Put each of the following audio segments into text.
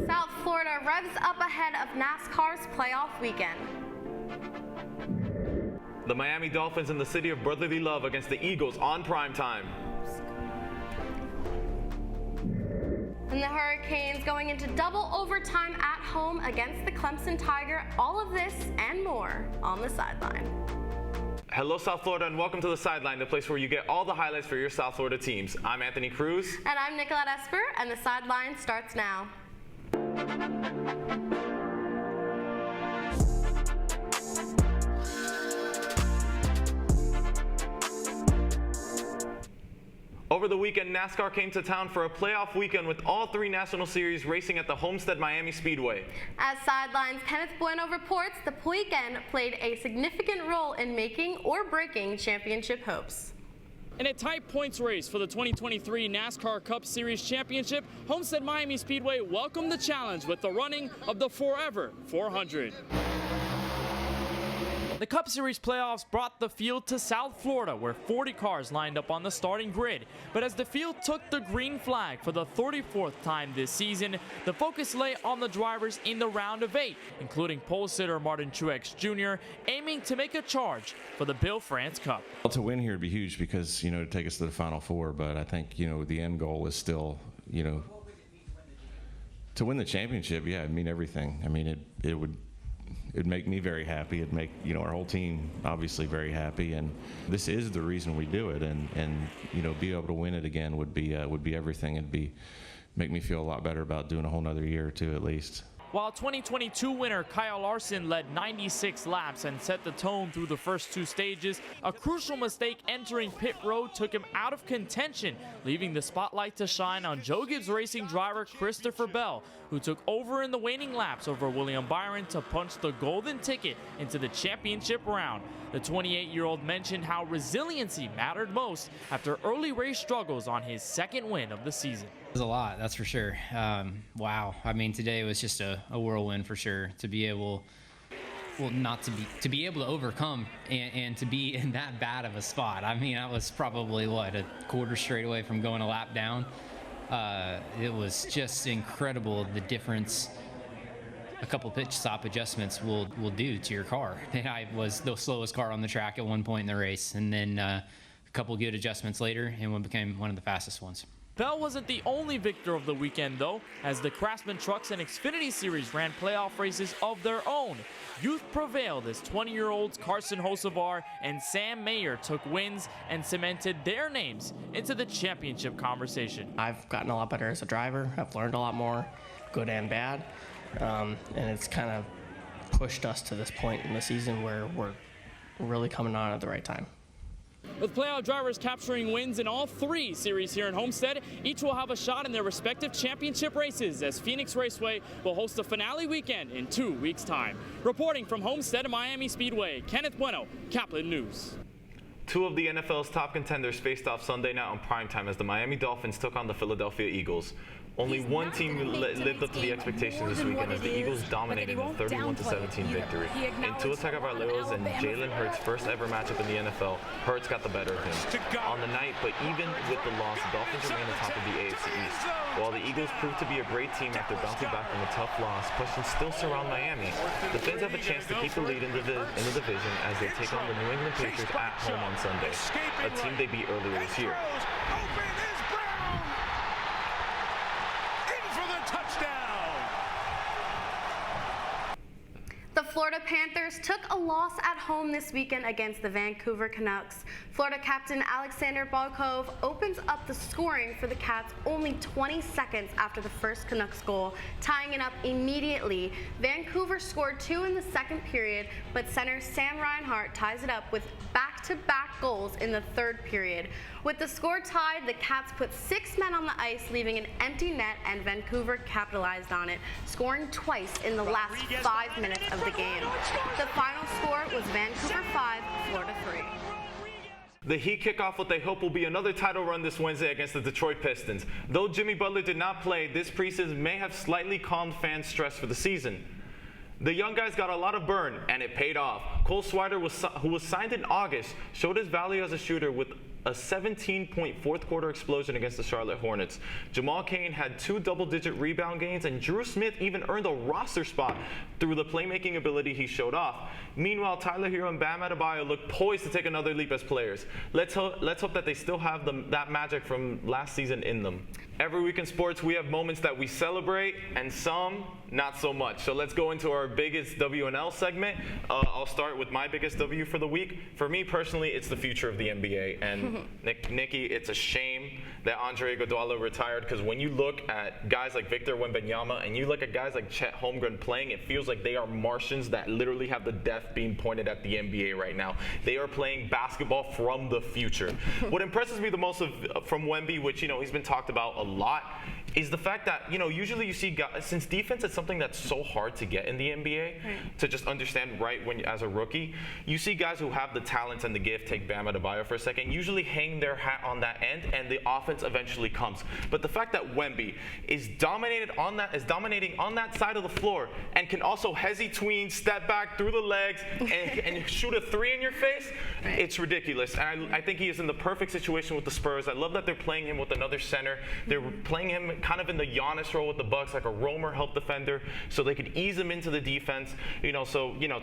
South Florida revs up ahead of NASCAR's playoff weekend. The Miami Dolphins in the city of brotherly love against the Eagles on primetime. And the Hurricanes going into double overtime at home against the Clemson Tiger. All of this and more on the sideline. Hello, South Florida, and welcome to the Sideline, the place where you get all the highlights for your South Florida teams. I'm Anthony Cruz. And I'm Nicolette Esper, and the Sideline starts now. Over the weekend, NASCAR came to town for a playoff weekend with all three National Series racing at the Homestead Miami Speedway. As Sideline's Kenneth Bueno reports, the weekend played a significant role in making or breaking championship hopes. In a tight points race for the 2023 NASCAR Cup Series Championship, Homestead Miami Speedway welcomed the challenge with the running of the Forever 400. The Cup Series playoffs brought the field to South Florida, where 40 cars lined up on the starting grid. But as the field took the green flag for the 34th time this season, the focus lay on the drivers in the round of 8, including pole sitter Martin Truex Jr., aiming to make a charge for the Bill France Cup. Well, to win here would be huge because, to take us to the Final Four, but I think, the end goal is still, to win the championship. Yeah, it'd mean everything. I mean, it'd make me very happy. It'd make, our whole team obviously very happy. And this is the reason we do it. And be able to win it again would be everything. It'd make me feel a lot better about doing a whole nother year or two at least. While 2022 winner Kyle Larson led 96 laps and set the tone through the first two stages, a crucial mistake entering pit road took him out of contention, leaving the spotlight to shine on Joe Gibbs Racing driver Christopher Bell, who took over in the waning laps over William Byron to punch the golden ticket into the championship round. The 28-year-old mentioned how resiliency mattered most after early race struggles on his second win of the season. It was a lot, that's for sure. Wow. I mean, today was just a whirlwind for sure. To be able, to be able to overcome and to be in that bad of a spot. I mean, I was probably, a quarter straight away from going a lap down. It was just incredible the difference a couple pitch stop adjustments will do to your car. I was the slowest car on the track at one point in the race, and then a couple good adjustments later, and became one of the fastest ones. Bell wasn't the only victor of the weekend, though, as the Craftsman Trucks and Xfinity Series ran playoff races of their own. Youth prevailed as 20-year-olds Carson Hocevar and Sam Mayer took wins and cemented their names into the championship conversation. I've gotten a lot better as a driver. I've learned a lot more, good and bad, and it's kind of pushed us to this point in the season where we're really coming on at the right time. With playoff drivers capturing wins in all three series here in Homestead, each will have a shot in their respective championship races as Phoenix Raceway will host the finale weekend in 2 weeks' time. Reporting from Homestead Miami Speedway, Kenneth Bueno, Caplin News. Two of the NFL's top contenders faced off Sunday night on primetime as the Miami Dolphins took on the Philadelphia Eagles. Only one team lived up to the expectations this weekend as the Eagles dominated a 31-17 victory. In Tua Tagovailoa's and Jalen Hurts' first ever matchup in the NFL, Hurts got the better of him on the night, but even with the loss, the Dolphins remain atop of the AFC East. While the Eagles proved to be a great team after bouncing back from a tough loss, questions still surround Miami. The Fins have a chance to keep the lead in the division as they take on the New England Patriots at home on Sunday, a team they beat earlier this year. The Florida Panthers took a loss at home this weekend against the Vancouver Canucks. Florida captain Alexander Barkov opens up the scoring for the Cats only 20 seconds after the first Canucks goal, tying it up immediately. Vancouver scored 2 in the second period, but center Sam Reinhart ties it up with back-to-back goals in the third period. With the score tied, the Cats put 6 men on the ice, leaving an empty net, and Vancouver capitalized on it, scoring twice in the last 5 minutes of the game. The final score was Vancouver 5, Florida 3. The Heat kick off what they hope will be another title run this Wednesday against the Detroit Pistons. Though Jimmy Butler did not play, this preseason may have slightly calmed fans' stress for the season. The young guys got a lot of burn, and it paid off. Cole Swider, who was signed in August, showed his value as a shooter with a 17-point fourth quarter explosion against the Charlotte Hornets. Jamal Cain had 2 double-digit rebound gains, and Drew Smith even earned a roster spot through the playmaking ability he showed off. Meanwhile, Tyler Hero and Bam Adebayo look poised to take another leap as players. Let's hope that they still have that magic from last season in them. Every week in sports, we have moments that we celebrate and some not so much. So let's go into our biggest W&L segment. I'll start with my biggest W for the week. For me personally, it's the future of the NBA. And Nikki, it's a shame that Andre Iguodala retired, because when you look at guys like Victor Wembanyama and you look at guys like Chet Holmgren playing, it feels like they are Martians that literally have the death beam pointed at the NBA right now. They are playing basketball from the future. What impresses me the most from Wemby, which he's been talked about a lot, is the fact that usually you see guys, since defense is something that's so hard to get in the NBA, to just understand when as a rookie, you see guys who have the talent and the gift, take Bam Adebayo for a second, usually hang their hat on that end and the offense eventually comes. But the fact that Wemby is dominating on that side of the floor and can also hezzy tween, step back through the legs and shoot a 3 in your face, it's ridiculous. And I think he is in the perfect situation with the Spurs. I love that they're playing him with another center. They're playing him kind of in the Giannis role with the Bucks, like a roamer help defender, so they could ease him into the defense.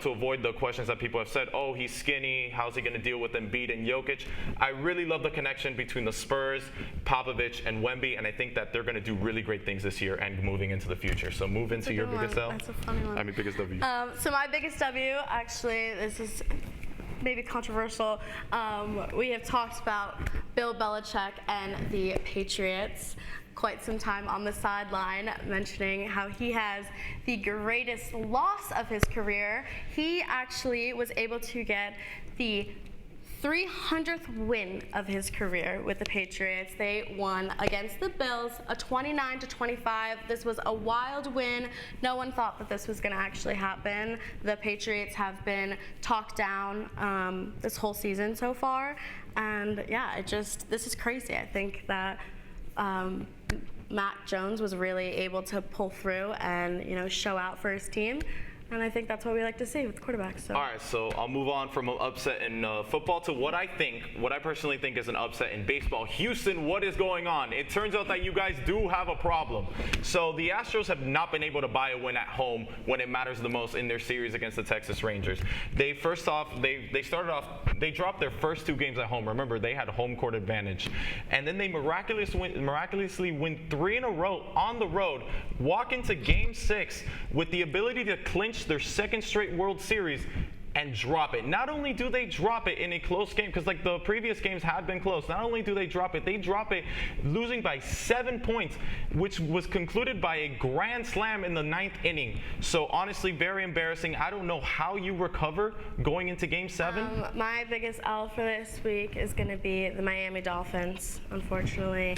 To avoid the questions that people have said, oh, he's skinny, how's he going to deal with Embiid and Jokic? I really love the connection between the Spurs, Popovich, and Wemby, and I think that they're going to do really great things this year and moving into the future. So move into your biggest L. That's a funny one. I mean, biggest W. So my biggest W, actually, this is maybe controversial. We have talked about Bill Belichick and the Patriots quite some time on the sideline, mentioning how he has the greatest loss of his career. He actually was able to get the 300th win of his career with the Patriots. They won against the Bills, a 29-25. This was a wild win. No one thought that this was going to actually happen. The Patriots have been talked down this whole season so far, and yeah, this is crazy. I think that Matt Jones was really able to pull through and show out for his team. And I think that's what we like to see with quarterbacks. So. All right, so I'll move on from an upset in football to what I personally think is an upset in baseball. Houston, what is going on? It turns out that you guys do have a problem. So the Astros have not been able to buy a win at home when it matters the most in their series against the Texas Rangers. They dropped their first 2 games at home. Remember, they had home court advantage. And then they miraculously win 3 in a row on the road, walk into Game 6 with the ability to clinch their second straight World Series and drop it. Not only do they drop it in a close game, because like the previous games had been close, not only do they drop it losing by 7 points, which was concluded by a grand slam in the 9th inning. So honestly, very embarrassing. I don't know how you recover going into Game 7. My biggest L for this week is going to be the Miami Dolphins. Unfortunately,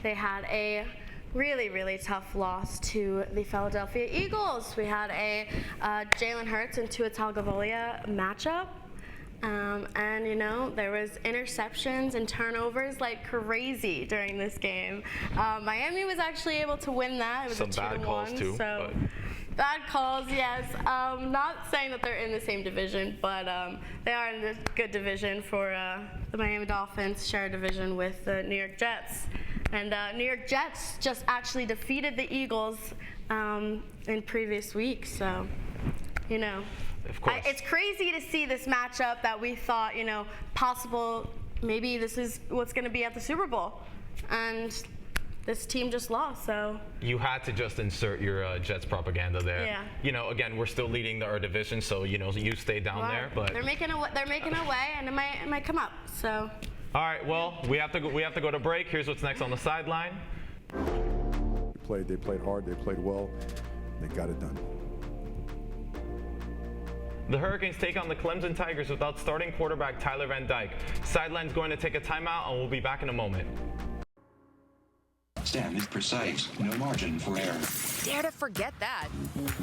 they had a really, really tough loss to the Philadelphia Eagles. We had a Jalen Hurts and Tua Tagovailoa matchup. There was interceptions and turnovers like crazy during this game. Miami was actually able to win that. It was some a 2-1, bad calls too. So bad calls, yes. Not saying that they're in the same division, but they are in a good division for the Miami Dolphins, share a division with the New York Jets. And New York Jets just actually defeated the Eagles in previous weeks. So, Of course. It's crazy to see this matchup that we thought, possible. Maybe this is what's going to be at the Super Bowl. And this team just lost, so. You had to just insert your Jets propaganda there. Yeah. Again, we're still leading our division, so, you stay down there. But they're making a way, and it might come up, so. All right, well, we have to go to break. Here's what's next on the sideline. They played hard, they played well, they got it done. The Hurricanes take on the Clemson Tigers without starting quarterback Tyler Van Dyke. Sideline's going to take a timeout, and we'll be back in a moment. Stem is precise, no margin for error. Dare to forget that.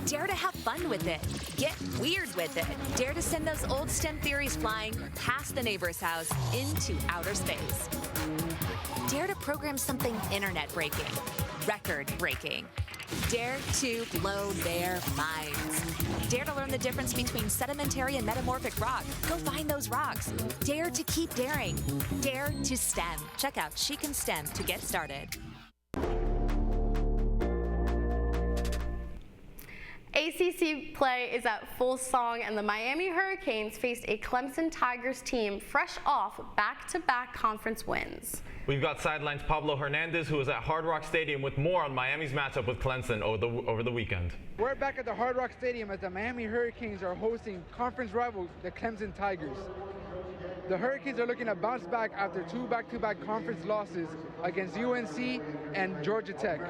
Dare to have fun with it. Get weird with it. Dare to send those old STEM theories flying past the neighbor's house into outer space. Dare to program something internet breaking, record breaking. Dare to blow their minds. Dare to learn the difference between sedimentary and metamorphic rock. Go find those rocks. Dare to keep daring. Dare to STEM. Check out She Can STEM to get started. ACC play is at full song, and the Miami Hurricanes faced a Clemson Tigers team fresh off back-to-back conference wins. We've got Sideline's Pablo Hernandez, who is at Hard Rock Stadium with more on Miami's matchup with Clemson over the weekend. We're back at the Hard Rock Stadium as the Miami Hurricanes are hosting conference rivals, the Clemson Tigers. The Hurricanes are looking to bounce back after 2 back-to-back conference losses against UNC and Georgia Tech.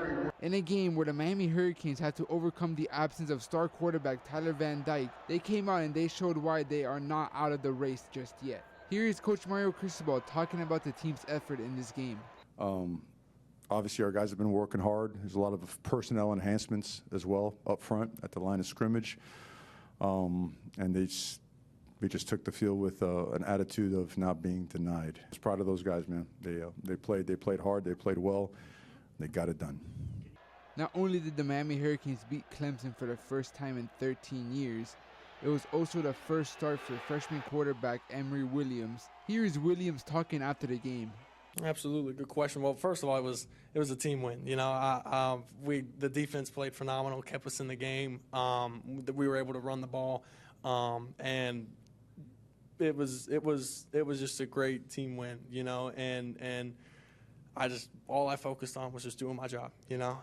In a game where the Miami Hurricanes had to overcome the absence of star quarterback Tyler Van Dyke, they came out and they showed why they are not out of the race just yet. Here is Coach Mario Cristobal talking about the team's effort in this game. Obviously, our guys have been working hard. There's a lot of personnel enhancements as well up front at the line of scrimmage. And they just took the field with an attitude of not being denied. I was proud of those guys, man. They played hard, they played well, they got it done. Not only did the Miami Hurricanes beat Clemson for the first time in 13 years, it was also the first start for freshman quarterback Emory Williams. Here is Williams talking after the game. Absolutely, good question. Well, first of all, it was a team win. You know, the defense played phenomenal, kept us in the game. We were able to run the ball, and it was just a great team win. You know, and all I focused on was just doing my job. You know,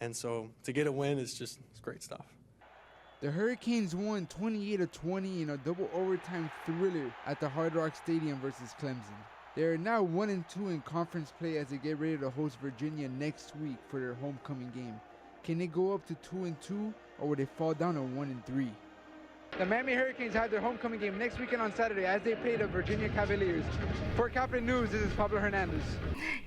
and so to get a win it's great stuff. The Hurricanes won 28-20 in a double overtime thriller at the Hard Rock Stadium versus Clemson. They are now 1-2 in conference play as they get ready to host Virginia next week for their homecoming game. Can they go up to 2-2, or will they fall down to 1-3? The Miami Hurricanes have their homecoming game next weekend on Saturday as they play the Virginia Cavaliers. For Caplin News, this is Pablo Hernandez.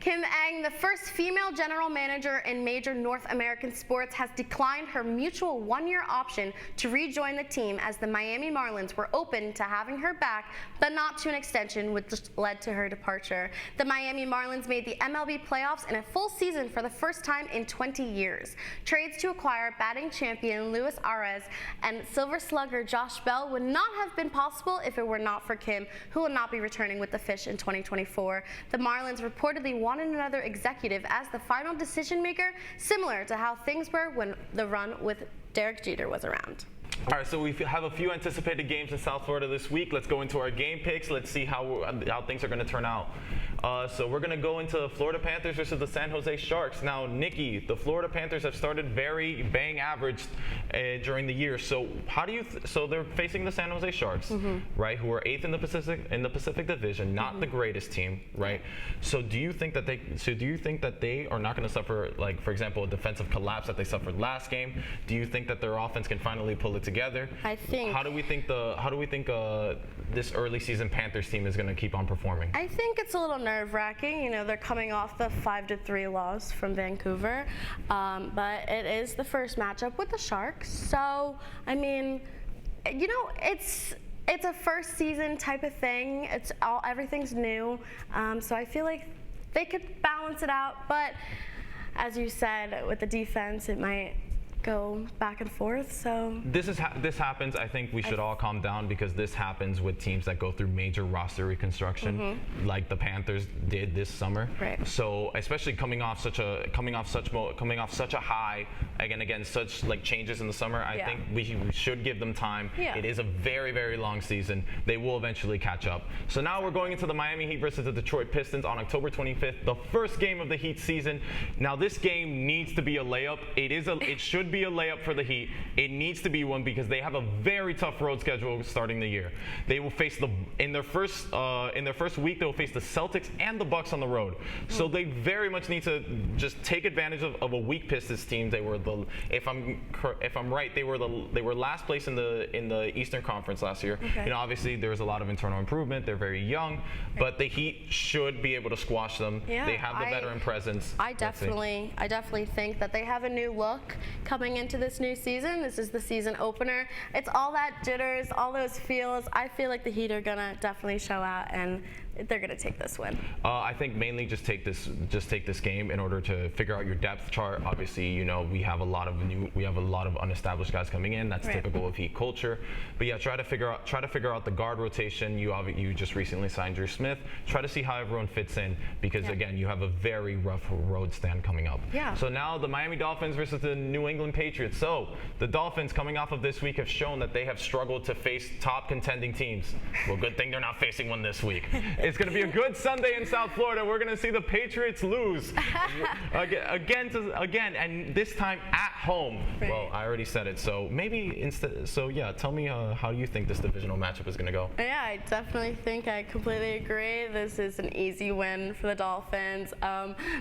Kim Eng, the first female general manager in major North American sports, has declined her mutual one-year option to rejoin the team as the Miami Marlins were open to having her back, but not to an extension, which led to her departure. The Miami Marlins made the MLB playoffs in a full season for the first time in 20 years. Trades to acquire batting champion Luis Arraez and Silver Slugger Josh Bell would not have been possible if it were not for Kim, who will not be returning with the Fish in 2024. The Marlins reportedly wanted another executive as the final decision maker, similar to how things were when the run with Derek Jeter was around. All right, so we have a few anticipated games in South Florida this week. Let's go into our game picks. Let's see how things are going to turn out. So we're going to go into Florida Panthers versus the San Jose Sharks. Now, Nikki, the Florida Panthers have started very bang average during the year. So how do you? So they're facing the San Jose Sharks, right? Who are 8th in the Pacific Division, not the greatest team, right? So do you think that they are not going to suffer, like, for example, a defensive collapse that they suffered last game? Do you think that their offense can finally pull it together? I think. How do we think this early season Panthers team is going to keep on performing? I think it's a little nerve-wracking. You know, they're coming off the 5-3 loss from Vancouver, but it is the first matchup with the Sharks. So, I mean, you know, it's a first season type of thing. Everything's new, so I feel like they could balance it out. But as you said, with the defense, it might go back and forth. So this happens. I think we should all calm down, because this happens with teams that go through major roster reconstruction, like the Panthers did this summer. Right. So especially coming off such a high, again such like changes in the summer, I think we should give them time. Yeah. It is a very, very long season. They will eventually catch up. So now we're going into the Miami Heat versus the Detroit Pistons on October 25th, the first game of the Heat season. Now this game needs to be a layup. It should be a layup for the Heat. It needs to be one, because they have a very tough road schedule starting the year. They will face in their first week, they will face the Celtics and the Bucks on the road. So they very much need to just take advantage of a weak Pistons team. They were if I'm right, they were last place in the Eastern Conference last year. Okay. You know, obviously there's a lot of internal improvement. They're very young, but the Heat should be able to squash them. Yeah, they have the veteran presence. I definitely think that they have a new look coming into this new season. This is the season opener. It's all that jitters, all those feels. I feel like the Heat are gonna definitely show out, and they're going to take this win? I think mainly just take this game in order to figure out your depth chart. Obviously, you know, we have a lot of unestablished guys coming in. That's typical of Heat culture. But yeah, try to figure out the guard rotation. You just recently signed Drew Smith. Try to see how everyone fits in, because again, you have a very rough road stand coming up. Yeah. So now the Miami Dolphins versus the New England Patriots. So the Dolphins, coming off of this week, have shown that they have struggled to face top contending teams. Well, good thing they're not facing one this week. It's going to be a good Sunday in South Florida. We're going to see the Patriots lose again, and this time at home. Right. Well, I already said it. So maybe instead. So yeah, tell me how you think this divisional matchup is going to go. Yeah, I definitely think I completely agree. This is an easy win for the Dolphins.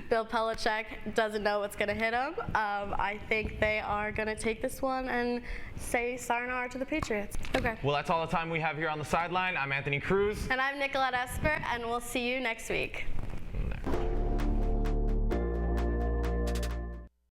Bill Belichick doesn't know what's going to hit him. I think they are going to take this one and say sayonara to the Patriots. Okay. Well, that's all the time we have here on the sideline. I'm Anthony Cruz. And I'm Nicolette Esper, and we'll see you next week.